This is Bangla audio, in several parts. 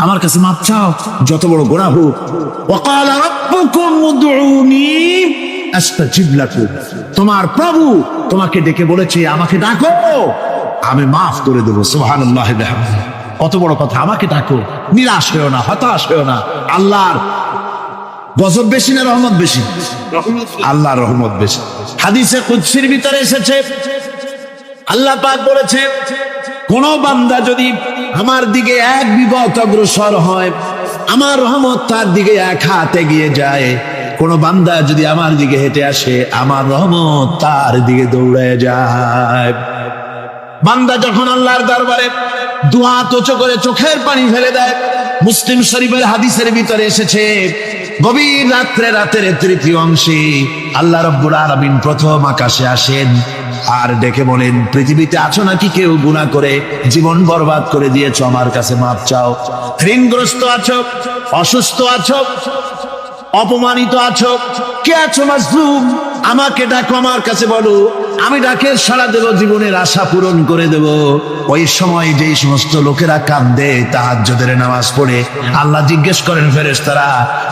আমার কাছে মাপ চাও, যত বড় গুনাহ হোক। ওয়াকালা রাব্বুকুম উদউনি আস্তাজিব লাকুম, তোমার প্রভু তোমাকে ডেকে বলেছে আমাকে ডাকো, আমি মাফ করে দেবো। সুবহানাল্লাহ। কত বড় কথা, আমাকে ডাকো, নিরাশ হয়েও না, হতাশ হয়েও না। আল্লাহর গজব বেশি না রহমত বেশি? আল্লাহর রহমত বেশি। হাদিসে কুদসির ভিতরে এসেছে, আল্লাহ পাক বলেছে, কোন বান্দা যদি আমার দিকে এক বিগত অগ্রসর হয়, আমার রহমত তার দিকে এক হাত এগিয়ে যায়। কোন বান্দা যদি আমার দিকে হেঁটে আসে, আমার রহমত তার দিকে দৌড়ে যায়। বান্দা যখন আল্লাহর দরবারে দুহাত উঁচু করে চোখের পানি ফেলে দেয়, মুসলিম শরীফের হাদিসের ভিতরে এসেছে, গভীর রাত্রে, রাতের তৃতীয় অংশে আল্লাহ রাব্বুল আলামিন প্রথম আকাশে আসেন আর ডেকে বলেন, পৃথিবীতে আছো নাকি কেউ গুনাহ করে জীবন বরবাদ করে দিয়েছো, আমার কাছে মাপ চাও। ঋণগ্রস্ত আছো, অসুস্থ আছো, অপমানিত আছো, কে আছো মাজলুম, আমাকে ডাকো, আমার কাছে বলো, আমি ডাকে সাড়া দেব, জীবনের আশা পূরণ করে দেব। ওই সময় যেই সমস্ত লোকেরা কাঁদে তাহাজ্জুদের নামাজ পড়ে, আল্লাহ জিজ্ঞেস করেন ফেরেশতারা,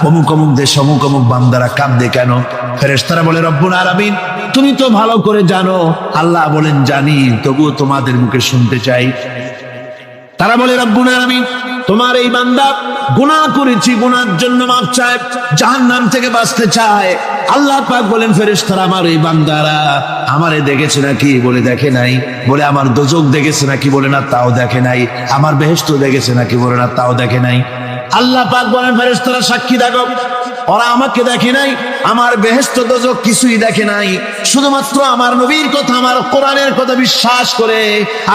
অমুক অমুক দেশ অমুক অমুক বান্দারা কাঁদে কেন? ফেরেশতারা বলে, রব্বুল আলামিন তুমি তো ভালো করে জানো। আল্লাহ বলেন, জানি, তবুও তোমাদের মুখে শুনতে চাই। তারা বলে, রব্বুল আলামিন তোমার এই বান্দা গুনাহ করেছি, গুনার জন্য মাফ চায়, জাহান্নাম থেকে বাঁচতে চায়। আল্লাহ পাক বলেন, ফেরেশতারা আমার এই বান্দারা আমারে দেখেছে নাকি? বলে দেখে নাই। বলে আমার দোজখ দেখেছে নাকি? বলে না, তাও দেখে নাই। আমার বেহেশত দেখেছে নাকি? বলে না, তাও দেখে নাই। আল্লাহ পাক বলেন, ফেরেশতারা সাক্ষী থাকো, ওরা আমাকে দেখে নাই, আমার বেহেশত দোজখ কিছুই দেখে নাই, শুধুমাত্র আমার নবীর কথা, আমার কোরআনের কথা বিশ্বাস করে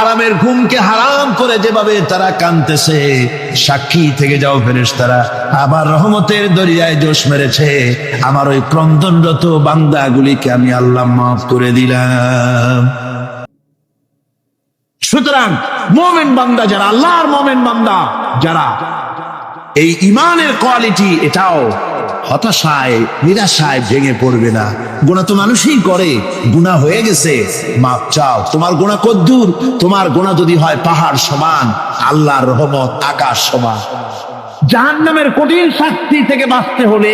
আরামের ঘুমকে হারাম করে যেভাবে তারা কাঁদতেছে, সাক্ষী থেকে যাও ফেরেশতারা, আমার রহমতের দরিয়ায় জোশ মেরেছে, আমার ওই ক্রন্দনরত বান্দাগুলিকে আমি আল্লাহ মাফ করে দিলাম। সুতরাং মুমিন বান্দা যারা, আল্লাহর মুমিন বান্দা যারা, এই ঈমানের কোয়ালিটি, এটাও হতাশায় নিরাশায় ভেঙে পড়বে না। গুনাহ তো মানুষই করে, গুনাহ হয়ে গেছে, মাপ চাও। তোমার গুনাহ কদ্দুর? তোমার গুনাহ যদি হয় পাহাড় সমান, আল্লাহর রহমত আকাশ সমান। জাহান্নামের কঠিন শাস্তি থেকে বাঁচতে হলে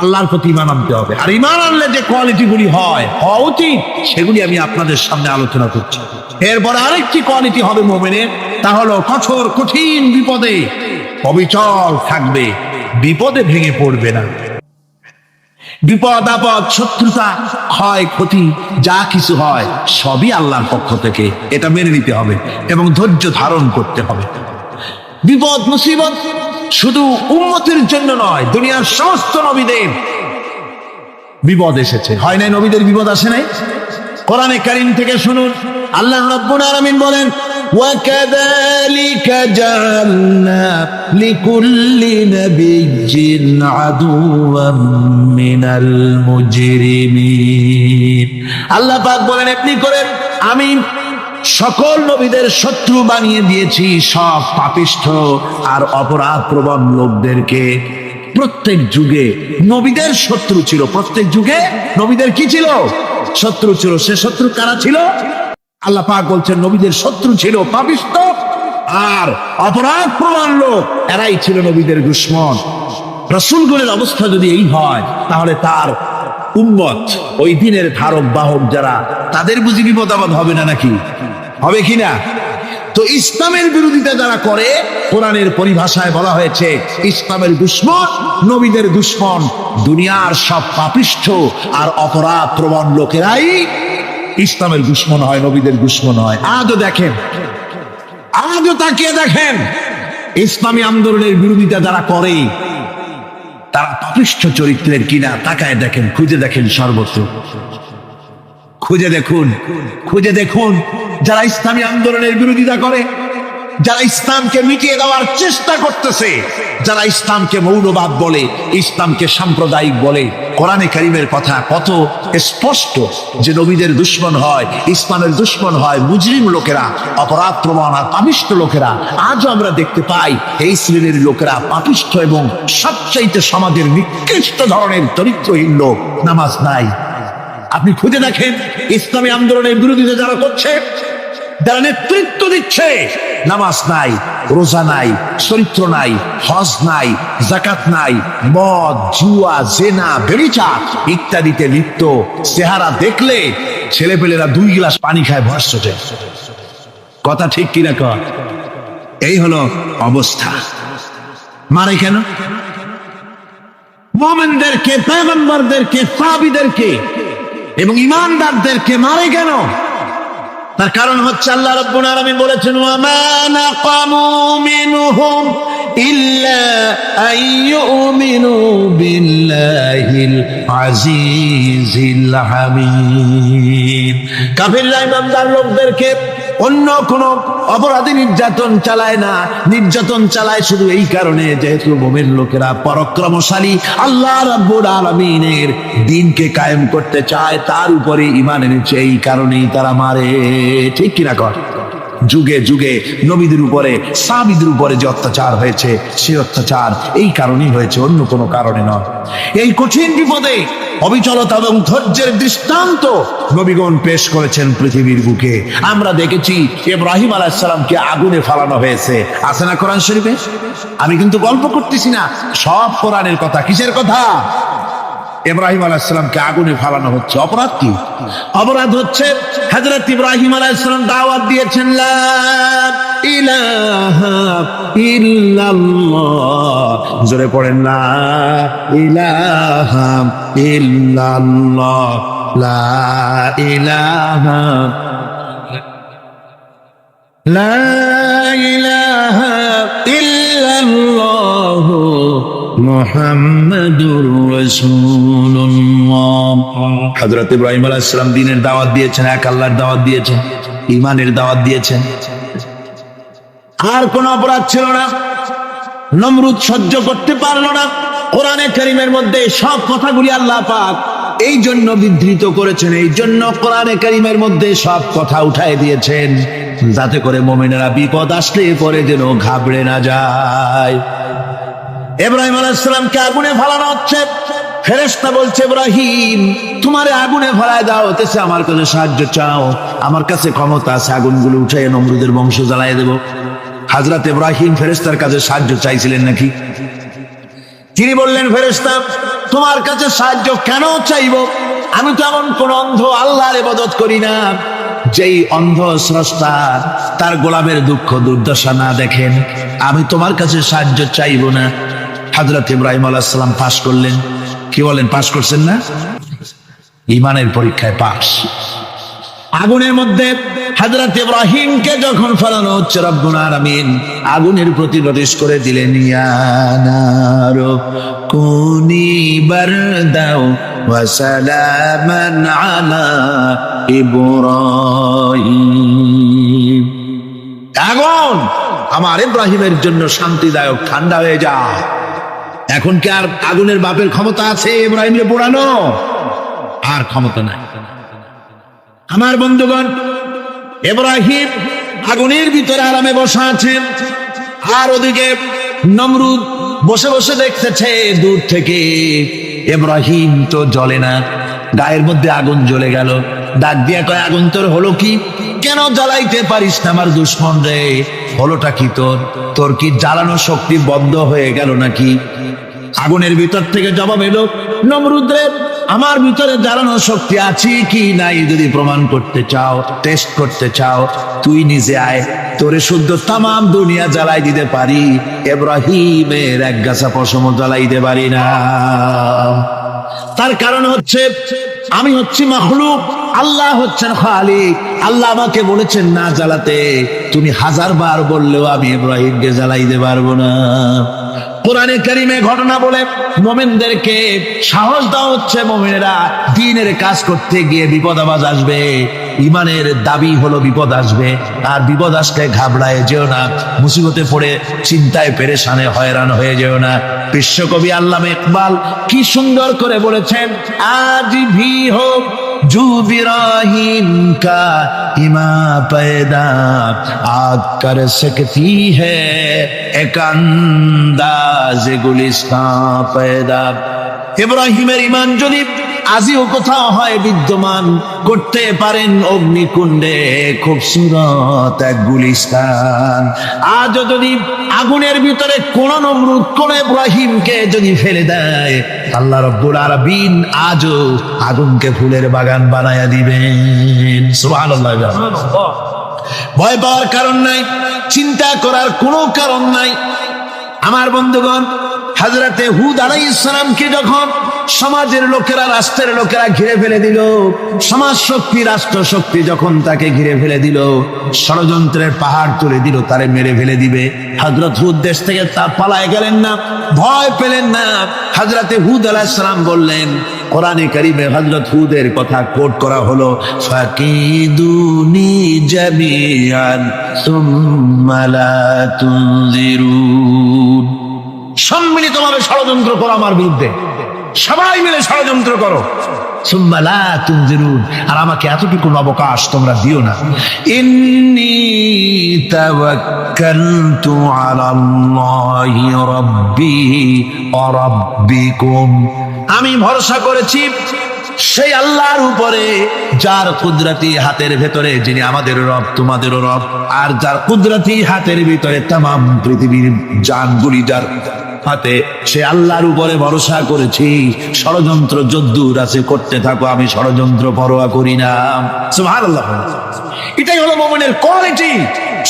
আল্লাহর প্রতি ঈমান আনতে হবে। আর ঈমান আনলে যে কোয়ালিটি গুলি হয়, হওয়া উচিত, সেগুলি আমি আপনাদের সামনে আলোচনা করছি। এরপর আরেকটি কোয়ালিটি হবে মুমিনের, তা হলো কঠোর কঠিন বিপদে অবিচল থাকবে, বিপদে ভেঙে পড়বে না। বিপদ আপদ, শত্রুতা, ক্ষয় ক্ষতি যা কিছু হয় সবই আল্লাহর পক্ষ থেকে, এটা মেনে নিতে হবে এবং ধৈর্য ধারণ করতে হবে। বিপদ মুসিবত শুধু উম্মতের জন্য নয়, দুনিয়ার সমস্ত নবীদের বিপদ এসেছে, হয় নাই? নবীদের বিপদ আসে নাই? কোরআনে কারীম থেকে শুনুন, আল্লাহ রাব্বুল আলামিন বলেন, وَكَذَلِكَ جَعَلْنَا لِكُلِّ نَبِيٍّ عَدُوًّا مِنَ الْمُجْرِمِينَ। আল্লাহ পাক বলেন, এমনি করে আমি সকল নবীদের শত্রু বানিয়ে দিয়েছি সব পাপিষ্ঠ আর অপরাধ প্রবণ লোকদেরকে। প্রত্যেক যুগে নবীদের শত্রু ছিল, প্রত্যেক যুগে নবীদের কি ছিল? শত্রু ছিল। সে শত্রু কারা ছিল? আল্লাহ পাক বলছেন, নবীদের শত্রু ছিল পাপিষ্ঠ আর অপরাধ প্রবণ লোক, এরাই ছিল নবীদের দুশমন। রাসূলগণের অবস্থা যদি এই হয়, তাহলে তার উম্মত, ওই দিনের ধারক বাহক যারা, তাদের বুঝি বিপদ আপদ হবে না নাকি? হবে কিনা? তো ইসলামের বিরোধিতা যারা করে, কোরআনের পরিভাষায় বলা হয়েছে ইসলামের দুশমন, নবীদের দুশমন। দুনিয়ার সব পাপিষ্ঠ আর অপরাধ প্রবণ লোকেরাই ইসলামের দুশমন হয়, নবীদের দুশমন হয়। আজও দেখেন, আজও তাকিয়ে দেখেন, ইসলামী আন্দোলনের বিরোধিতা যারা করে তারা পাপিষ্ঠ চরিত্রের কিনা, তাকায় দেখেন, খুঁজে দেখেন, সর্বত্র খুঁজে দেখুন, খুঁজে দেখুন। যারা ইসলামী আন্দোলনের বিরোধিতা করে, যারা ইসলামকে মিটিয়ে দেওয়ার চেষ্টা করতেছে, যারা ইসলামকে মৌলবাদ বলে, ইসলামকে সাম্প্রদায়িক বলে, কোরআনে কারীমের কথা কত স্পষ্ট যে নবীদের দুশমন হয়, ইসলামের দুশমন হয় মুজরিম লোকেরা, অপরাধ প্রবণ আর পাপিষ্ঠ লোকেরা। আজও আমরা দেখতে পাই এই শ্রেণীর লোকেরা পাপিষ্ঠ এবং সবচাইতে সমাজের নিকৃষ্ট ধরনের চরিত্রহীন লোক। নামাজ নাই। আপনি খুঁজে দেখেন, ইসলামী আন্দোলনের বিরোধিতা যারা করছে, যারা নেতৃত্ব দিচ্ছে, নামাজ নাই, রোজা নাই, চরিত্র নাই, হজ নাই, যাকাত নাই, মদ, জুয়া, জেনা, ব্যভিচার ইত্যাদিতে লিপ্ত। চেহারা দেখলে ছেলেপেলেরা 2 গ্লাস পানি খায় ভস্মটে। কথা ঠিক কিনা কর? এই হলো অবস্থা। মারে কেন? মুমিনদেরকে, পয়গম্বরদেরকে, সাহাবীদেরকে এবং ঈমানদারদেরকে মারে কেন? তার কারণ হচ্ছে আল্লাহ রাব্বুল আলামিন বলেছেন, ওয়া মা নাকামু মিনহুম ইল্লা আইয়ুমিনু বিল্লাহিল আজিজিল হামিদ। কাফিররা ঈমানদার লোকদেরকে অন্য কোন অপরাধী নির্যাতন চালায় না, নির্যাতন চালায় শুধু এই কারণে যেহেতু মুমিন লোকেরা পরাক্রমশালী, আল্লাহ রাব্বুল আলামিনের দ্বীনকে কায়েম করতে চায়, তার উপরে ঈমান এনেছে, এই কারণেই তারা মারে। ঠিক কিনা কর? যুগে যুগে নবীদের উপরে, সাহাবীদের উপরে যে অত্যাচার হয়েছে, সেই অত্যাচার এই কারণেই হয়েছে, অন্য কোনো কারণে নয়। এই কঠিন বিপদে অবিচলতা এবং ধৈর্যের দৃষ্টান্ত নবীগণ পেশ করেছেন পৃথিবীর বুকে। আমরা দেখেছি ইব্রাহিম আলাইহিস সালামকে আগুনে ফালানো হয়েছে, আছে না কোরআন শরীফে? আমি কিন্তু গল্প করতেছি না, সব কোরআনের কথা। কিসের কথা? ইব্রাহিম আলাইহিস সালামকে আগুনে ফালানো হচ্ছে। অপরাধ কি? অপরাধ হচ্ছে হযরত ইব্রাহিম আলাইহিস সালাম দাওয়াত দিয়েছেন, লা ইলাহা ইল্লাল্লাহ। জোরে পড়েন, লা ইলাহা ইল্লাল্লাহ, লা ইলাহা, লা ইলাহা ইল্লাল্লাহ মুহাম্মাদুর রাসূলুল্লাহ। হযরত ইব্রাহিম আলাইহিস সালাম দ্বীনের দাওয়াত দিয়েছেন, এক আল্লাহর দাওয়াত দিয়েছেন, ঈমানের দাওয়াত দিয়েছেন। আর কোন অপরাধ ছিল না। নমরুদ সহ্য করতে পারলো না। কোরআনে কারীমের মধ্যে সব কথাগুলি আল্লাহ পাক এই জন্য বিধৃত করেছেন, এই জন্য কোরআনে কারীমের মধ্যে সব কথা উঠায় দিয়েছেন, যাতে করে মুমিনেরা বিপদ আসলে পরে যেন ঘাবড়ে না যায়। ইব্রাহিম আলাইহিস সালামকে আগুনে ফালানো হচ্ছে। ফেরেশতা বলছে, ইব্রাহিম তোমারে আগুনে ফেলায় দাও, হতেছে আমার কাছে সাহায্য চাও, আমার কাছে ক্ষমতা আছে, আগুনগুলো উঠাই নমরুদের বংশ জ্বালায় দেব। হযরত ইব্রাহিম ফেরেশতার কাছে সাহায্য চাইছিলেন নাকি? তিনি বললেন, ফেরেশতা তোমার কাছে সাহায্য কেন চাইবো? আমি তো এমন কোন অন্ধ আল্লাহর ইবাদত করি না যেই অন্ধ স্রষ্টা তার গোলামের দুঃখ দুর্দশা না দেখেন। আমি তোমার কাছে সাহায্য চাইবো না। হযরত ইব্রাহিম আলাইহিস সালাম পাস করলেন। কি বলেন, পাস করছেন না? ঈমানের পরীক্ষায় পাস। আগুনের মধ্যে হযরত ইব্রাহিমকে যখন ফেলানো হচ্ছে, রব্বুল আলামিন আগুনের প্রতি নোটিশ করে দিলেন, ইয়া নারু কুনি বারদাও ওয়া সালামান আলা ইব্রাহিম। আগুন আমার ইব্রাহিমের জন্য শান্তিদায়ক, ঠান্ডা হয়ে যা। এখন কি আর আগুনের বাপের ক্ষমতা আছে ইব্রাহিমকে পোড়ানো? আর ক্ষমতা নাই। আমার বন্ধুগণ, ইব্রাহিম আগুনের ভিতরে আরামে বসা আছেন, আর ওদিকে নমরুদ বসে বসে দেখতেছে দূর থেকে। ইব্রাহিম তো জ্বলে না, গায়ের মধ্যে আগুন জ্বলে গেল। ডাক দিয়া কয়, আগুন তোর হলো কি? কেন জ্বালাইতে পারিস না আমার দুশমন রে? হলোটা কি তোর? তোর কি জ্বালানো শক্তি বন্ধ হয়ে গেল নাকি? আগুনের ভিতর থেকে জবাব এলো, নমরুদ রে, আমার ভিতরে জ্বালানো শক্তি আছে কি নাই যদি প্রমাণ করতে চাও, টেস্ট করতে চাও, তুই নিজে আয়, তোরে শুদ্ধ তামাম দুনিয়া জ্বালাই দিতে পারি, ইব্রাহিমের এক গাছা পশম জ্বালাই দিতে পারি না। তার কারণ হচ্ছে আমি হচ্ছি মাখলুক, আল্লাহ হচ্ছেন খালিক। আল্লাহ আমাকে বলেছেন না জ্বালাতে, তুমি 1000 বার বললেও আমি ইব্রাহিমকে জ্বালাইতে পারবো না। কোরআনে কারীমে ঘটনা বলে মুমিনদেরকে সাহস দেওয়া হচ্ছে, মুমিনেরা দ্বীনের কাজ করতে গিয়ে বিপদ আবাজ আসবে, ঈমানের দাবি হলো বিপদ আসবে, আর বিপদ আসলে ঘাবড়ায় যেও না, মুসিবতে পড়ে চিন্তায় পেরেশানে হয়রান হয়ে যেও না। বিশ্বকবি আল্লামা ইকবাল কি সুন্দর করে বলেছেন, আজ ভি হোক জু ইব্রাহিম কা ইমা पैदा आग कर सकती है एक अंदाज गुलिस्तां पैदा। ইব্রাহিমের ঈমান যদি আজিও কোথাও হয় বিদ্যমান, করতে পারেন অগ্নিকুণ্ডে খুবসুরত এক গুলিস্তান। আজও যদি আগুনের ভিতরে কোন নমরুদ কোন ইব্রাহিমকে যদি ফেলে দেয়, আল্লাহ রাব্বুল আলামিন আজও আগুনকে ফুলের বাগান বানায়া দিবেন। সুবহানাল্লাহ। ভয় পাওয়ার কারণ নাই, চিন্তা করার কোনো কারণ নাই। আমার বন্ধুগণ, হযরতে হুদ আলাইহিস সালামকে যখন সমাজের লোকেরা, রাষ্ট্রের লোকেরা ঘিরে ফেলে দিল, সমাজ শক্তি, রাষ্ট্র শক্তি যখন তাকে ঘিরে ফেলে দিল, ষড়যন্ত্রের পাহাড় তুলে দিল, তারে মেরে ফেলে দিবে, হযরত হুদ দেশ থেকে তা পালায় গেলেন না, ভয় পেলেন না। হযরতে হুদ আলাইহিস সালাম বললেন, কোরআনে কারীমে হযরত হুদের কথা কোট করা হলো, ফাকিদুনি জামিআন সুম্মা লা তুনজিরুন। সম্মিলিতভাবে ষড়যন্ত্র করো আমার বিরুদ্ধে, সবাই মিলে ষড়যন্ত্র করো, সুম্মা লা তুনজিরুন, আর আমাকে এতটুকু অবকাশ তোমরা দিও না। ইন্নী তাওয়াক্কালতু আলাল্লাহি রাব্বি ওয়া রাব্বিকুম, আমি ভরসা করেছি সেই আল্লাহর উপরে, যার কুদরতি হাতের ভেতরে, যিনি আমাদের রব তোমাদেরও রব, আর যার কুদরতি হাতের ভিতরে তামাম পৃথিবীর জানগুলি যার হাতে, সে আল্লাহর উপরে ভরসা করেছি। ষড়যন্ত্র যদ্দূর আছে করতে থাকো, আমি ষড়যন্ত্র পরোয়া করি না। সুবহানাল্লাহ। এটাই হলো মুমিনের কোয়ালিটি।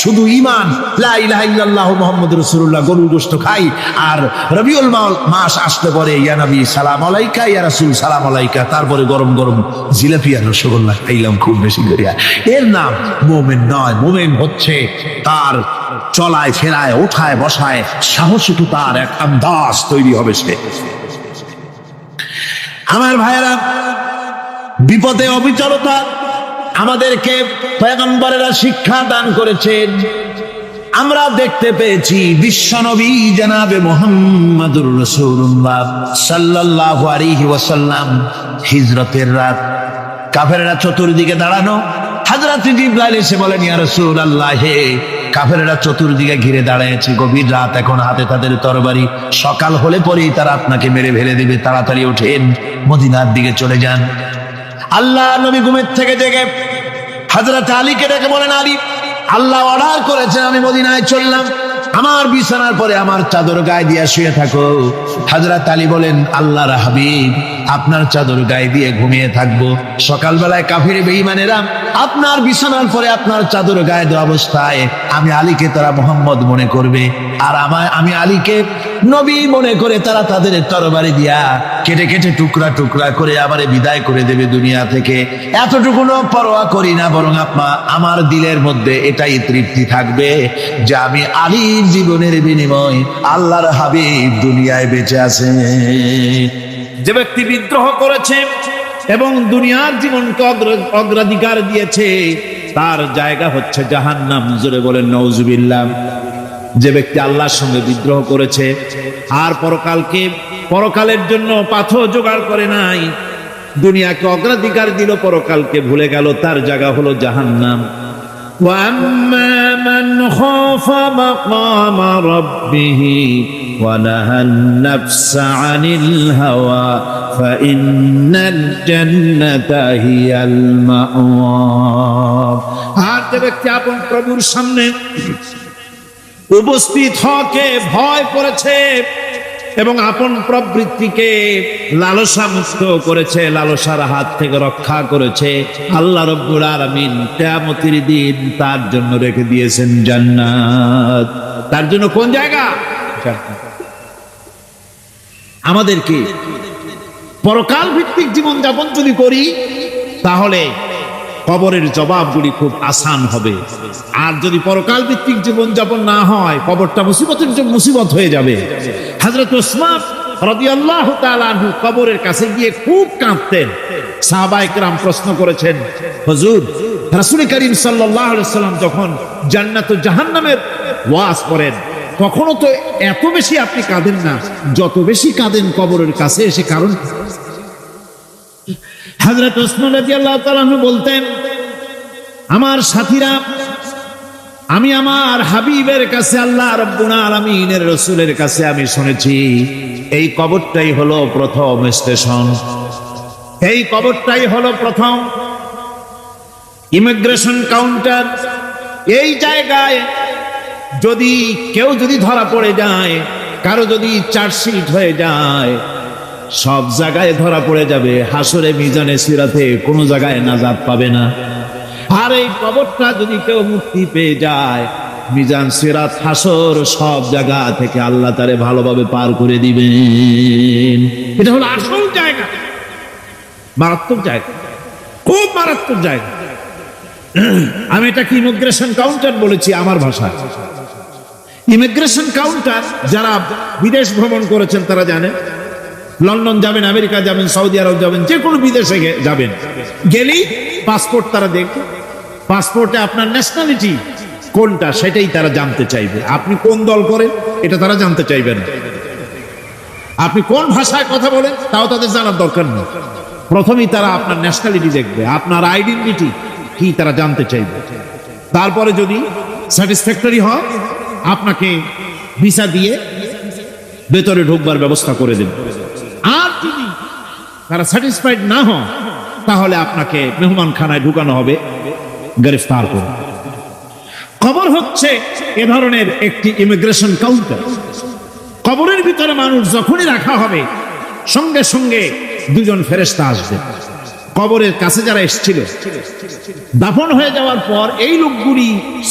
শুধু ঈমান, লা ইলাহা ইল্লাল্লাহ মুহাম্মাদুর রাসূলুল্লাহ, গরুর গোশত খাই, আর রবিউল মাস আসলে পরে ইয়া নবী সালাম আলাইকা, ইয়া রাসূল সালাম আলাইকা, তারপরে গরম গরম জিলাপি আর রসগোল্লা খাইলাম খুব বেশি করিয়া, এর নাম মুমিন নয়। মুমিন হচ্ছে তার চলায় ফেরায়, ওঠায় বসায় সাহসিকতার তার এক আন্দাজ তৈরি হবে সে। আমার ভাইয়েরা, বিপদে অবিচলতা আমাদেরকে পয়গম্বরেরা শিক্ষা দান করেছেন। আমরা দেখতে পেয়েছি বিশ্বনবী জনাবে মুহাম্মদুর রাসূলুল্লাহ সাল্লাল্লাহু আলাইহি ওয়াসাল্লাম হিজরতের রাত, কাফেররা চতুর্দিকে দাঁড়ানো, হযরত জিবরাইল এসে বলেন, ইয়া রাসূলুল্লাহ, হে কাফেররা চতুর্দিকে ঘিরে দাঁড়িয়েছে, গভীর রাত, এখন হাতে তাদের তরবারি, সকাল হলে পরেই তারা আপনাকে মেরে ফেলে দিবে, তাড়াতাড়ি ওঠেন, মদিনার দিকে চলে যান। আল্লাহ নবী ঘুমের থেকে জেগে হযরত আলীকে ডেকে বলেন, আলী, আল্লাহ অর্ডার করেছেন আমি মদিনায় চললাম, আমার বিছানার পরে আমার চাদর গায়ে দিয়ে শুয়ে থাকো। হযরত আলী বলেন, আল্লাহর হাবিব, আপনার চাদর গায়ে দিয়ে ঘুমিয়ে থাকবো, সকালবেলায় কাফির বেঈমানেরা আপনার বিছানার পরে আপনার চাদর গায়ে দেওয়া অবস্থায় আমি আলীকে তারা মুহাম্মদ মনে করবে, আর আমি আলীকে নবী মনে করে তারা তাদের তরবারি দিয়া কেটে কেটে টুকরা টুকরা করে আমারে বিদায় করে দেবে দুনিয়া থেকে। এতটুকুনো পরোয়া করি না, বরং আমার দিলের মধ্যে এটাই তৃপ্তি থাকবে যে আমি আলীর জীবনের বিনিময় আল্লাহর হাবিব দুনিয়ায় বেঁচে আছে। যে ব্যক্তি বিদ্রোহ করেছে এবং দুনিয়ার জীবনকে অগ্রাধিকার দিয়েছে, তার জায়গা হচ্ছে জাহান্নাম। জোরে বলেন নাউজুবিল্লাহ। যে ব্যক্তি আল্লাহর সঙ্গে বিদ্রোহ করেছে আর পরকালের জন্য পাথর জোগাড় করে নাই, দুনিয়াকে অগ্রাধিকার দিল, পরকালকে ভুলে গেল, তার জায়গা হলো জাহান্নাম। وَأَمَّا مَنْ خَافَ مَقَامَ رَبِّهِ وَنَهَى النَّفْسَ عَنِ الْهَوَى فَإِنَّ الْجَنَّةَ هِيَ الْمَأْوَى। আর যে ব্যক্তি আপন প্রভুর সামনে উপস্থিত হকে ভয় করেছে এবং আপন প্রবৃত্তিকে লালসা মুক্ত করেছে, লালসার হাত থেকে রক্ষা করেছে, আল্লাহ রাব্বুল আলামিন কিয়ামতের দিন তার জন্য রেখে দিয়েছেন জান্নাত। তার জন্য কোন জায়গা? আমাদেরকে পরকাল ভিত্তিক জীবন যাপন যদি করি, তাহলে কবরের জবাবগুলি খুব আসান হবে। আর যদি পরকাল ভিত্তিক জীবন যাপন না হয়, কবরটা মুসিবত হয়ে যাবে। হযরত ওসমান রাদিয়াল্লাহু তাআলা আনহু কবরের কাছে গিয়ে খুব কাঁদতেন। সাহাবায়ে কেরাম প্রশ্ন করেছেন, হুজুর, রাসূল করিম সাল্লাল্লাহু আলাইহি ওয়াসাল্লাম যখন জান্নাত ও জাহান্নামের ওয়াজ করেন, কখনো তো এত বেশি আপনি কাঁদেন না, যত বেশি কাঁদেন কবরের কাছে এসে। কারণ হযরত ওসমান রাদিয়াল্লাহু তাআলা আনহু বলতেন, আমার সাথীরা, আমি আমার হাবিবের কাছে, আল্লাহ রাব্বুল আলামিনের রাসূলের কাছে আমি শুনেছি এই কবরটাই হলো প্রথম স্টেশন। এই কবরটাই হলো প্রথম ইমিগ্রেশন কাউন্টার। এই জায়গায় যদি কেউ ধরা পড়ে যায়, কারো যদি চার্জশিট হয়ে যায়, সব জায়গায় ধরা পড়ে যাবে। হাসরে মিজানে সিরাতে কোনো জায়গায় নাজাত পাবে না। আর এই কবরটা যদি কেউ মুক্তি পেয়ে যায়, মিজান সিরাত হাসর সব জায়গা থেকে আল্লাহ তারে ভালোভাবে পার করে দিবেন। এটা হলো আসল জায়গা, মারাত্মক জায়গা, খুব মারাত্মক জায়গা। আমি এটাকে ইমিগ্রেশন কাউন্টার বলেছি আমার ভাষায়। ইমিগ্রেশন কাউন্টার যারা বিদেশ ভ্রমণ করেছেন তারা জানেন। লন্ডন যাবেন, আমেরিকা যাবেন, সৌদি আরব যাবেন, যে কোনো বিদেশে যাবেন, গেলেই পাসপোর্ট তারা দেখবে। পাসপোর্টে আপনার ন্যাশনালিটি কোনটা সেটাই তারা জানতে চাইবে। আপনি কোন দল করেন এটা তারা জানতে চাইবে না। আপনি কোন ভাষায় কথা বলেন তাও তাদের জানার দরকার নেই। প্রথমেই তারা আপনার ন্যাশনালিটি দেখবে, আপনার আইডেন্টিটি কি তারা জানতে চাইবে। তারপরে যদি স্যাটিসফ্যাক্টরি হয়, আপনাকে ভিসা দিয়ে ভেতরে ঢুকবার ব্যবস্থা করে দেবে। আর যদি তারা স্যাটিসফাইড না হয়, তাহলে আপনাকে মেহমানখানায় ঢুকানো হবে গ্রেফতার করে। কবর হচ্ছে এ ধরনের একটি ইমিগ্রেশন কাউন্টার। কবরের ভিতরে মানুষ যখনই রাখা হবে, সঙ্গে সঙ্গে দুজন ফেরেশতা আসবে। কবরের কাছে যারা এসেছিল, দাফন হয়ে যাওয়ার পর এই লোকগুলি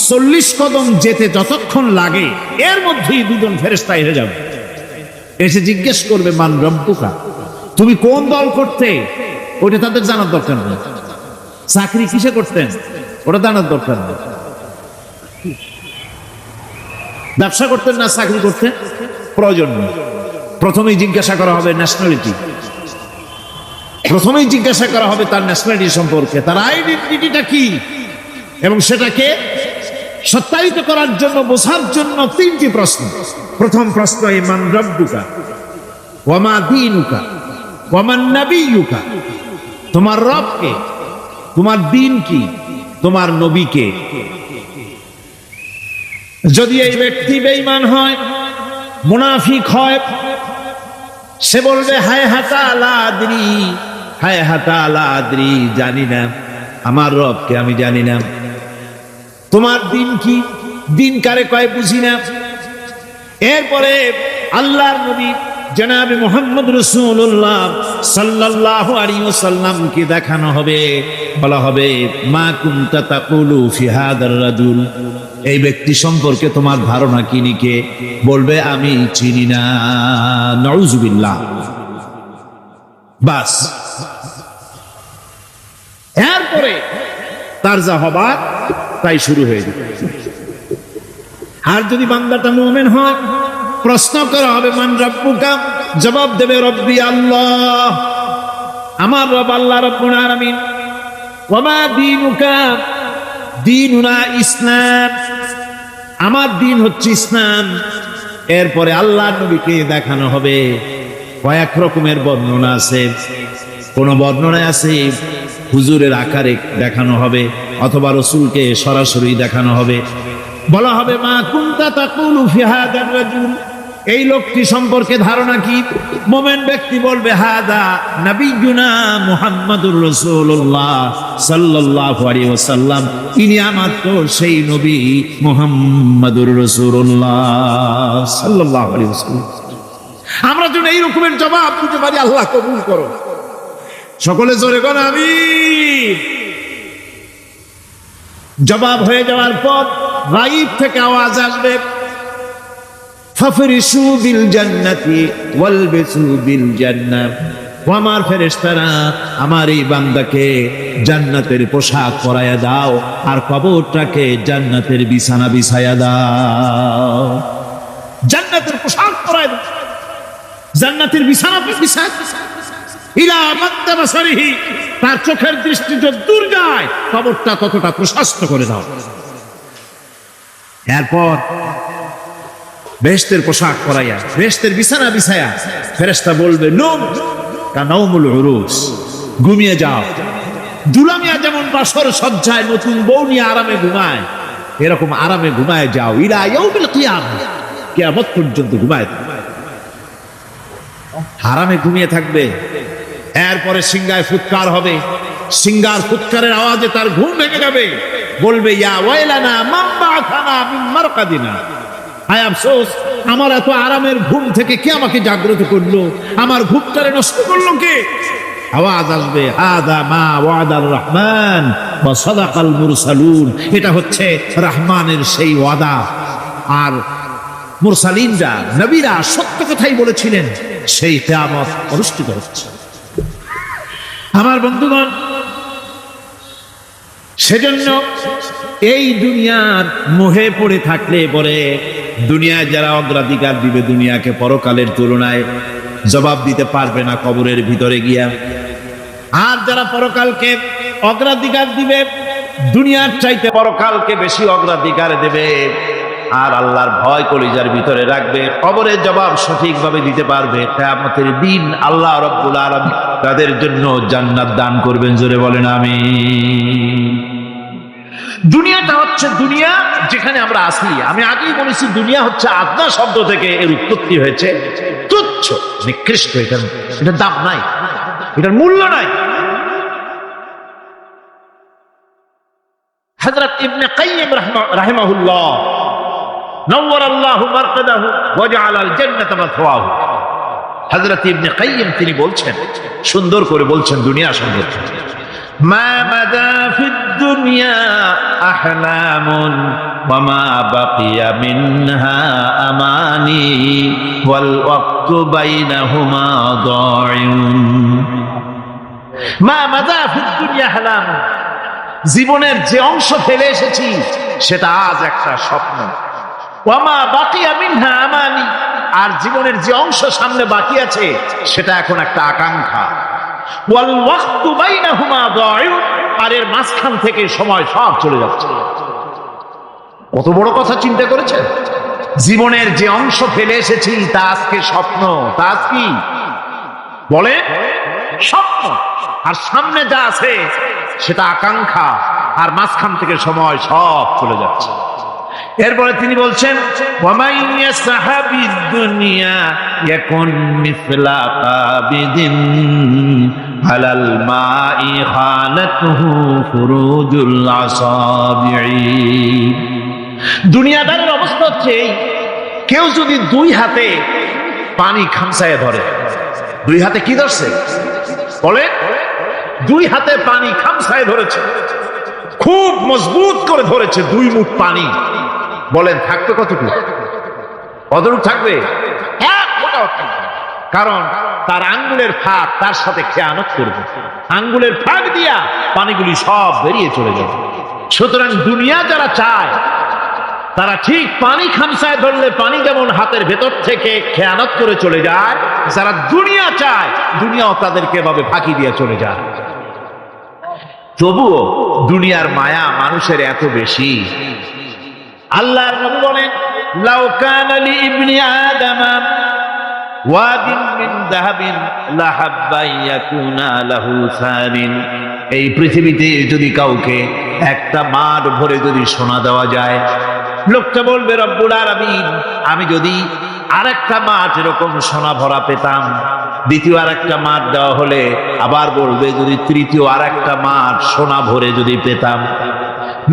40 কদম যেতে যতক্ষণ লাগে, এর মধ্যেই দুজন ফেরেশতা এসে যাবে। এসে জিজ্ঞেস করবে, মান রব্বুকা, তুমি কোন দল করতে? ওটা তাদের জানার দরকার নেই। চাকরি কিসে করতেন ওটা জানার দরকার নেই। ব্যবসা করতেন না চাকরি করতেন প্রয়োজন নেই। প্রথমেই জিজ্ঞাসা করা হবে ন্যাশনালিটি, প্রথমেই জিজ্ঞাসা করা হবে তার ন্যাশনালিটি সম্পর্কে, তার আইডেন্টিটিটা কি, এবং সেটাকে সত্যায়িত করার জন্য, বোঝার জন্য 3টি প্রশ্ন। প্রথম প্রশ্ন, মান রব্বুকা ওয়া মা দীনুকা ওয়া মান নাবিয়ুকা, তোমার রব কে, তোমার দিন কি, তোমার নবী কে। যদি এই ব্যক্তি বেঈমান হয়, মুনাফিক হয়, সে বলবে হায় হাতা লা আদরি, হায় হাতা লা আদরি, জানি না আমার রবকে, আমি জানি না। তোমার দিন কি, দিন কারে কয় বুঝি না। এরপরে আল্লাহর নবী জনাবে মুহাম্মদ রাসূলুল্লাহ সাল্লাল্লাহু আলাইহি ওয়াসাল্লামকে দেখানো হবে, বলা হবে মা কুনতা তাকুলু ফি হাদার রাজুল, এই ব্যক্তি সম্পর্কে তোমার ধারণা কি নিকে? বলবে আমি চিনি না। নাউযুবিল্লাহ। বাস, এরপরে তার যা হবার তাই শুরু হয়ে যাবে। আর যদি বান্দাটা মুমিন হয়, প্রশ্ন করা হবে মান রব্বুকা, জবাব দেবে রব্বি আল্লাহ, আমার রব আল্লাহ রাব্বুল আলামিন। ওয়া মা দীনুকা, দীনুনা ইসলাম, আমার দিন হচ্ছে ইসলাম। এরপরে আল্লাহর নবীকে দেখানো হবে। কয়েক রকমের বর্ণনা আছে, কোন বর্ণনায় আছে হুজুরের আকারে দেখানো হবে, অথবা রাসূলকে সরাসরি দেখানো হবে। বলা হবে মা কুনতা তাকুলু ফি হাদার রাজুল, এই লোকটি সম্পর্কে ধারণা কি? মুমিন ব্যক্তি বলবে হাদা নবিয়ুনা মুহাম্মাদুর রাসূলুল্লাহ সাল্লাল্লাহু আলাইহি ওয়াসাল্লাম, ইনি আমার তো সেই নবী মুহাম্মাদুর রাসূলুল্লাহ সাল্লাল্লাহু আলাইহি ওয়াসাল্লাম। আমরা যেন এই রকমের জবাব দিতে পারি, আল্লাহ কবুল করো। সকলে জোরে বলো আমিন। জবাব হয়ে যাওয়ার পর গায়ব থেকে আওয়াজ আসবে, ফাফরিশু বিল জান্নাতি ওয়ালবিসু বিল জান্নাহ, ও আমার ফেরেশতারা, আমার এই বান্দাকে জান্নাতের পোশাক পরায়া দাও, আর কবরটাকে জান্নাতের বিছানা বিছায়া দাও। জান্নাতের পোশাক পরায়া দাও, জান্নাতের বিছানা বিছায়, ইলা মাদ্দা বাসারিহি, তার চোখের দৃষ্টি যত দূর যায় কবরটা ততটা প্রশস্ত করে দাও। এরপর বেহেশতের পোশাক পরাইয়া, বেহেশতের বিছানা বিছায়া ফেরেশতা বলবে নূম কানাউমুল উরুস, ঘুমিয়ে যাও। দুলামিয়া যেমন বাসর সজ্জায় নতুন বউ নিয়ে আরামে ঘুমায়, এরকম আরামে ঘুমায় যাও। ইলা ইয়াউমিল কিয়ামা, কিয়ামত পর্যন্ত ঘুমায়। আরামে ঘুমিয়ে থাকবে। এরপরে সিংহায় ফুৎকার হবে, সিংহার ফুৎকারের আওয়াজে তার ঘুম ভেঙে যাবে, বলবে ইয়া ওয়াইলানা মান বা'আথানা মিন মারকাদিনা, হায় আফসোস, আমার এত আরামের ঘুম থেকে কে আমাকে জাগ্রত করলো, আমার ঘুমটারে নষ্ট করলো কে? আওয়াজ আসবে হাদা মা ওয়াদার রহমান ওয়া সাদাকাল মুরসালুন, এটা হচ্ছে রহমানের সেই ওয়াদা, আর মুরসালিনরা নবীরা সত্য কথাই বলেছিলেন, সেই কিয়ামত অনুষ্ঠিত হচ্ছে। আমার বন্ধুগণ, সেজন্য এই দুনিয়ার মোহে পড়ে থাকলে পরে দুনিয়ায় যারা অগ্রাধিকার দিবে দুনিয়াকে পরকালের তুলনায়, জবাব দিতে পারবে না কবরের ভিতরে গিয়া। আর যারা পরকালকে অগ্রাধিকার দিবে, দুনিয়ার চাইতে পরকালকে বেশি অগ্রাধিকার দেবে, আর আল্লাহর ভয় কলিজার ভিতরে রাখবে, কবরের জবাব সঠিকভাবে দিতে পারবে, কিয়ামতের দিন আল্লাহ রাব্বুল আলামিন তাদের জন্য জান্নাত দান করবেন। জোরে বলেন আমিন। দুনিয়াটা হচ্ছে দুনিয়া যেখানে আমরা আছি। আমি আগেই বলেছি দুনিয়া হচ্ছে আদনা শব্দ থেকে এর উৎপত্তি হয়েছে, তুচ্ছ, নিকৃষ্ট, এটার দাম নাই, এটার মূল্য নাই। হযরত ইবনে কাইয়্যিম রাহিমাহুল্লাহ নওয়ারাল্লাহু মারকাদাহু ওয়া জাআলাল জান্নাতা মাথওয়াহু, হযরত ইবনে কাইয়্যিম তিনি বলছেন, সুন্দর করে বলছেন দুনিয়া সম্পর্কে, মা মাদা ফিদ দুনিয়া আহলামুন ওয়া মা বাকিয়া মিনহা আমানি ওয়াল ওয়াক্তু বাইনাহুমা দাইউন। মা মাদা ফিদ দুনিয়া আহলামুন, জীবনের যে অংশ ফেলে এসেছি সেটা আজ একটা স্বপ্ন, ওয়া মা বাকিয়া মিনহা আমানি, আর জীবনের যে অংশ সামনে বাকি আছে সেটা এখন একটা আকাঙ্ক্ষা, ওয়াল ওয়াক্তু বাইনাহুমা দাইউন, আর এর মাঝখান থেকে সময় সব চলে যাচ্ছে। কত বড় কথা চিন্তা করেছেন? জীবনের যে অংশ ফেলে এসেছি তা আজকে স্বপ্ন, তা আজ কি বলে স্বপ্ন, আর সামনে যা আছে সেটা আকাঙ্ক্ষা, আর মাঝখান থেকে সময় সব চলে যাচ্ছে। এরপরে তিনি বলছেন ওয়ামাইয়া সাহাবিদ দুনিয়া ইয়াকুন মিসলা কাবিদিন আলাল মাই খালাতুহু ফুরুজুল আসাবিঈ। দুনিয়াদারের অবস্থা হচ্ছে কেউ যদি দুই হাতে পানি খামসায় ধরে, দুই হাতে কি ধরছে বলে, দুই হাতে পানি খামসায় ধরেছে, খুব মজবুত করে ধরেছে, দুই মুঠ পানি, বলেন থাকবে কতটুকু? কতটুকু থাকবে? এক ফোঁটাও থাকবে না। কারণ তার আঙ্গুলের ফাঁক তার সাথে খেয়ানত করবে, আঙ্গুলের ফাঁক দিয়া পানিগুলি সব বেরিয়ে চলে যাবে। সুতরাং দুনিয়া যারা চায় তারা ঠিক পানি খামসায় ধরলে পানি যেমন হাতের ভেতর থেকে খেয়ানত করে চলে যায়, যারা দুনিয়া চায় দুনিয়াও তাদেরকে এভাবে ফাঁকি দিয়ে চলে যায়। তবুও দুনিয়ার মায়া মানুষের এত বেশি। আল্লাহর নবী বলেন লাউ কানা লি ইবনি আদামা ওয়াদিন মিন যাহাবিন লাহাব্বা ইয়াকুনা লাহু সানিন, এই পৃথিবীতে যদি কাউকে একটা মাঠ ভরে যদি সোনা দেওয়া যায়, লোকটা বলবে রব্বুল আলামিন, আমি যদি আরেকটা মাঠ এরকম সোনা ভরা পেতাম, দ্বিতীয় আরেকটা মাঠ দেওয়া হলে আবার বলবে যদি তৃতীয় আরেকটা মাঠ সোনা ভরে যদি পেতাম।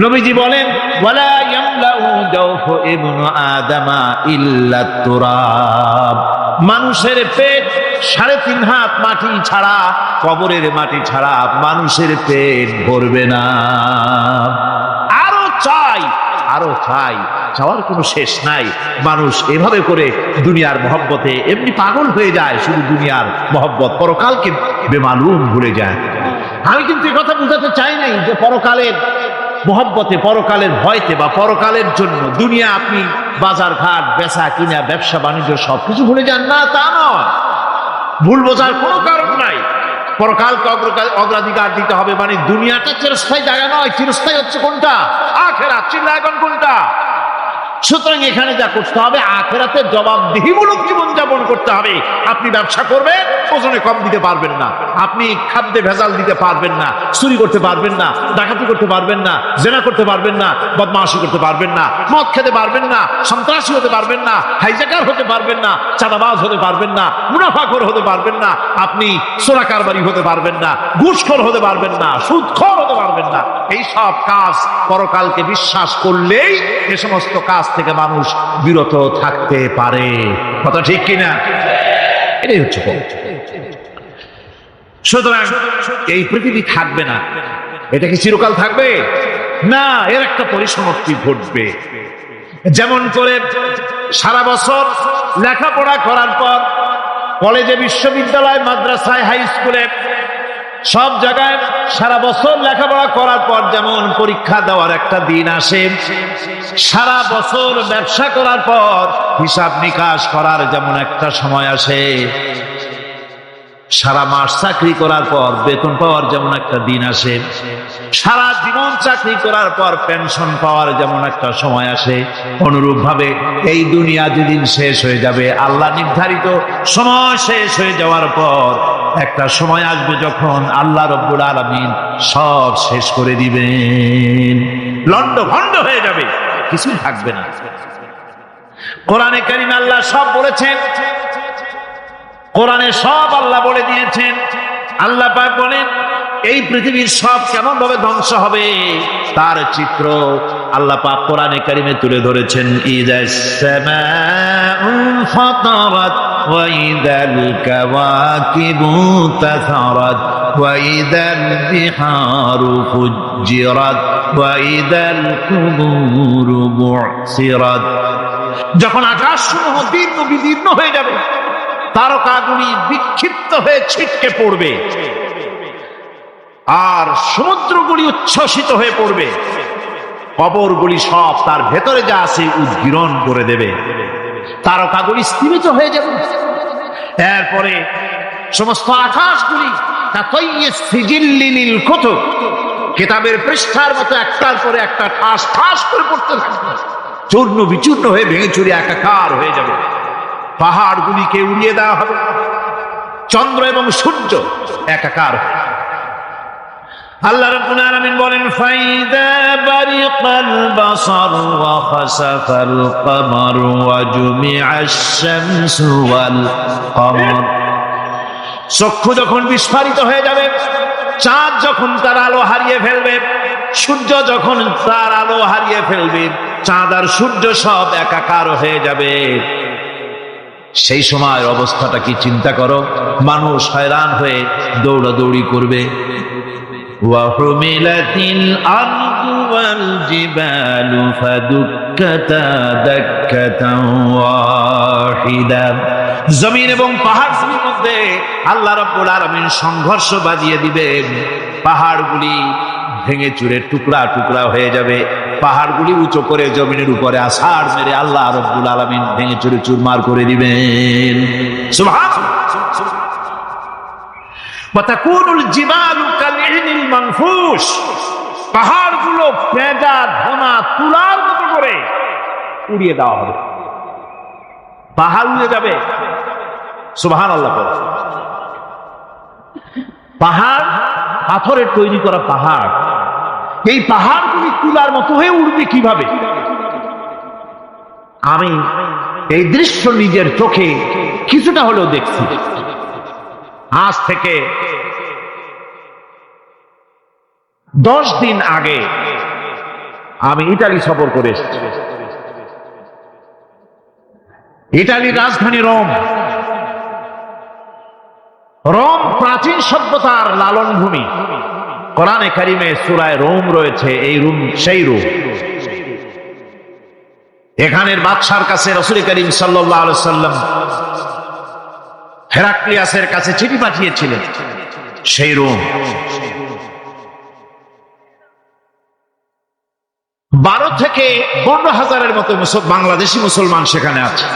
নবীজি বলেন ওয়ালা ইয়ামলাউ জাওফু ইবনু আদামা ইল্লা তুরাব, মানুষের পেট 3.5 হাত মাটি ছাড়া, কবরের মাটি ছাড়া মানুষের পেট ভরবে না। আরো চাই, আরো চাই, চাওয়ার কোনো শেষ নাই। মানুষ এভাবে করে দুনিয়ার মহব্বতে এমনি পাগল হয়ে যায়, শুধু দুনিয়ার মহব্বত, পরকালকে বেমালুম ভুলে যায়। আমি কিন্তু এই কথা বুঝাতে চাই নাই যে পরকালের মহব্বতে, পরকালের ভয়তে বা পরকালের জন্য দুনিয়া আপনি বাজার ঘাট বেচা কিনা ব্যবসা বাণিজ্য সবকিছু ভুলে যান, না তা নয়। ভুল বোঝার কোনো কারণ নাই। পরকালকে অগ্রাধিকার দিতে হবে, মানে দুনিয়াটা চিরস্থায়ী জায়গা নয়। চিরস্থায়ী হচ্ছে কোনটা? আখিরাত। চিল্লায় এখন কোনটা? সুতরাং এখানে যা করতে হবে, আখিরাতের জবাবদিহিমূলক জীবনযাপন করতে হবে। আপনি ব্যবসা করবেন, ওজনে কম দিতে পারবেন না, আপনি খাদ্যে ভেজাল দিতে পারবেন না, চুরি করতে পারবেন না, ডাকাতি করতে পারবেন না, জেনা করতে পারবেন না, বদমাশি করতে পারবেন না, মদ খেতে পারবেন না, সন্ত্রাসী হতে পারবেন না, হাইজ্যাকার হতে পারবেন না, চাঁদাবাজ হতে পারবেন না, মুনাফাখোর হতে পারবেন না, আপনি চোরা কারবারি হতে পারবেন না, ঘুষখোর হতে পারবেন না, সুদখোর হতে পারবেন না। এই সব কাজ পরকালকে বিশ্বাস করলেই এ সমস্ত কাজ থেকে মানুষ বিরত থাকতে পারে। কথা ঠিক কিনা? এটাই হচ্ছে পথ। সুতরাং এই পৃথিবী থাকবে না, এটা কি চিরকাল থাকবে না, এর একটা পরিসমাপ্তি ঘটবে। যেমন করে সারা বছর লেখাপড়া করার পর কলেজে, বিশ্ববিদ্যালয়, মাদ্রাসায়, হাই স্কুলে, সব জায়গায় সারা বছর লেখাপড়া করার পর যেমন পরীক্ষা দেওয়ার একটা দিন আসে, সারা বছর ব্যবসা করার পর হিসাব নিকাশ করার যেমন একটা সময় আসে, সারা মাস চাকরি করার পর বেতন পাওয়ার যেমন একটা দিন আসে, সারা জীবন চাকরি করার পর পেনশন পাওয়ার যেমন একটা সময় আসে, অনুরূপ ভাবে এই দুনিয়া যেদিন শেষ হয়ে যাবে, আল্লাহ নির্ধারিত সময় শেষ হয়ে যাওয়ার পর একটা সময় আসবে যখন আল্লাহ রব্বুল আলামিন সব শেষ করে দিবেন, লন্ড ভন্ড হয়ে যাবে, কিছুই থাকবে না। কোরআনে কারীমে আল্লাহ সব বলেছেন, কোরআনে সব আল্লাহ বলে দিয়েছেন। আল্লাহ পাক বলেন এই পৃথিবীর সব কেমন ভাবে ধ্বংস হবে তার চিত্র আল্লাহ পাক কোরআনে কারীমে তুলে ধরেছেন। ইযাস সামাউ ফাতারাত ওয়া ইযাল কাওয়াকিবু তাসারাত ওয়া ইযাল বিহারু ফুজ্জিরাত ওয়া ইযাল কুবুরু বু'সিরাত। যখন আকাশসমূহ দীর্ঘ বিদীর্ণ হয়ে যাবে, তারকাগুলি বিক্ষিপ্ত হয়ে ছিটকে পড়বে, আর সমুদ্রগুলি উচ্ছ্বসিত হয়ে পড়বে, কবরগুলি সব তার ভেতরে যা আছে উদ্গীরণ করে দেবে, তারকাগুলি স্থিমিত হয়ে যাবে। এরপরে সমস্ত আকাশগুলি কিতাবের পৃষ্ঠার মতো একটার পরে একটা ঠাস ঠাস করে পড়তে থাকবে, চূর্ণ বিচূর্ণ হয়ে ভেঙে চুরে একাকার হয়ে যাবে। পাহাড়গুলিকে উড়িয়ে দেওয়া হবে, চন্দ্র এবং সূর্য একাকার হবে। আল্লাহ রাব্বুল আলামিন বলেন ফাইদা বারিকাল বাসার ওয়া খাসাফাল কমার ওয়া জুমিআশ শামসু ওয়াল কমর। চক্ষু যখন বিস্ফারিত হয়ে যাবে, চাঁদ যখন তার আলো হারিয়ে ফেলবে, সূর্য যখন তার আলো হারিয়ে ফেলবে, চাঁদ আর সূর্য সব একাকার হয়ে যাবে, সেই সময় অবস্থাটা কি চিন্তা করো। মানুষ হয়রান হয়ে দৌড়াদৌড়ি করবে। ওয়াহুমিলাতিল আরদু ওয়াল জিবালু ফাদুক্কাতা দাক্কাতান ওয়াহিদা। জমিন এবং পাহাড়গুলির মধ্যে আল্লাহ রাব্বুল আলামিন সংঘর্ষ বাজিয়ে দিবেন, পাহাড়গুলি ভেঙে চুরে টুকরা টুকরা হয়ে যাবে, পাহাড়গুলি উঁচু করে জমিনের উপরে আছাড় মেরে আল্লাহ রাব্বুল আলামিন ভেঙে চুরে চুরমার করে দিবেন। সুবহানাল্লাহ। ওয়া তাকুনুল জিবালু কালইহনিল মানফুশ। পাহাড়গুলো পেঁজা ধোনা তুলার মতো করে উড়িয়ে দেওয়া হবে, পাহাড় উড়ে যাবে। সুবহানাল্লাহ। পাহাড় পাথরের তৈরি করা পাহাড়, এই পাহাড়গুলি তুলার মতো হয়ে উঠবে কিভাবে? আমি এই দৃশ্য নিজের চোখে কিছুটা হলেও দেখছি। আজ থেকে 10 দিন আগে আমি ইতালি সফর করে এসেছি। ইতালির রাজধানী রোম। রোম প্রাচীন সভ্যতার লালন ভূমি। কোরআনে কারিমে সূরা রোম রয়েছে, এই রোম সেই রোম। এখানের বাদশার কাছে রাসূল করিম সাল্লাল্লাহু আলাইহি ওয়াসাল্লাম হেরাক্লিয়াসের কাছে চিঠি পাঠিয়েছিলেন, সেই রোম। 12 থেকে 15,000-এর মতো বাংলাদেশি মুসলমান সেখানে আছে।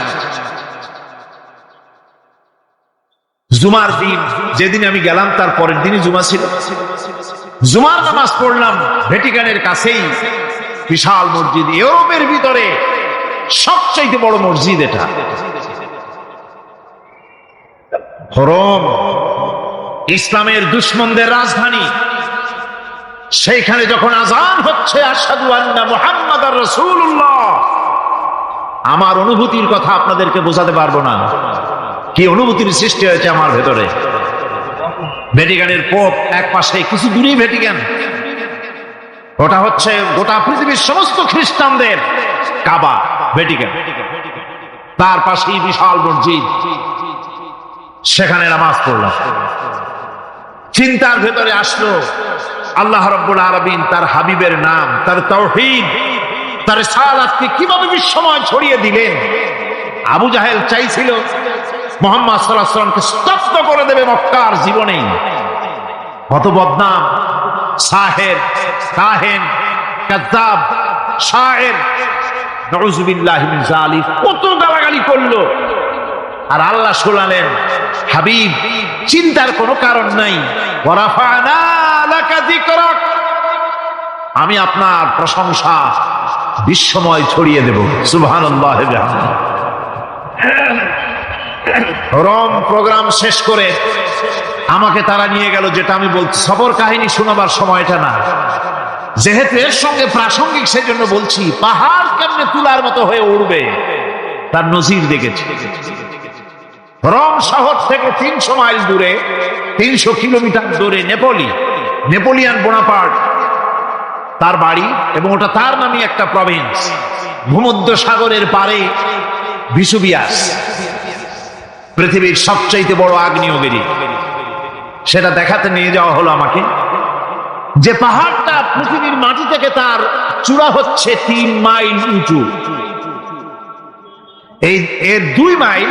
জুমার দিন, যেদিন আমি গেলাম তার পরের দিনই জুমা ছিল। জুমার নামাজ পড়লাম ভ্যাটিকানের কাছেই বিশাল মসজিদ। ইউরোপের ভিতরে সবচাইতে বড় মসজিদ এটা। রোম ইসলামের দুশমনদের রাজধানী। সেইখানে যখন আযান হচ্ছে আশহাদু আন্না মুহাম্মাদার রাসূলুল্লাহ, আমার অনুভূতির কথা আপনাদেরকে বোঝাতে পারবো না, কি অনুভূতির সৃষ্টি হয়েছে আমার ভেতরে। ভ্যাটিকানের পোপ এক পাশে, কিছু দূরেই ভ্যাটিকান, ওটা হচ্ছে গোটা পৃথিবীর সমস্ত খ্রিস্টানদের কাবা, ভ্যাটিকান। তার পাশেই বিশাল মসজিদ, সেখানে নামাজ পড়লাম। চিন্তার ভেতরে আসলো আল্লাহ রাব্বুল আলামিন তার হাবিবের নাম, তার তাওহীদ, তার রিসালাতকে কিভাবে বিশ্বময় ছড়িয়ে দিলেন। আবু জাহেল চাইছিল মুহাম্মদ সাল্লাল্লাহু আলাইহি ওয়াসাল্লামকে স্তব্ধ করে দেবে মক্কার জীবনেই। কত বদনাম, সাহের, কাহেন, কাযযাব, শায়ের, নাউযুবিল্লাহি মিন যালিক, কত গালাগালি করলো। আর আল্লাহ শোনালেন, হাবিব চিন্তার কোনো কারণ নাই, ওয়া রাফা'না লাকা যিকরাক, আমি আপনার প্রশংসা বিশ্বময় ছড়িয়ে দেব। সুবহানাল্লাহ। রোম প্রোগ্রাম শেষ করে আমাকে তারা নিয়ে গেল, যেটা আমি বলছি সবর কাহিনী শোনাবার সময়টা না, যেহেতু এর সঙ্গে প্রাসঙ্গিক সেজন্য বলছি। পাহাড় কেমনে তুলার মতো হয়ে উঠবে তার নজির দেখেছি। রোম শহর থেকে 300 মাইল দূরে, 300 কিলোমিটার দূরে নেপোলিয়ান বোনাপার্ট তার বাড়ি, এবং ওটা তার নামে একটা প্রভিন্স। ভূমধ্য সাগরের পারে ভিসুভিয়াস, পৃথিবীর সবচাইতে বড় আগ্নেয়গিরি, সেটা দেখাতে নিয়ে যাওয়া হলো আমাকে। যে পাহাড়টা পৃথিবীর মাটি থেকে তার চূড়া হচ্ছে 3 মাইল উঁচু, এর 2 মাইল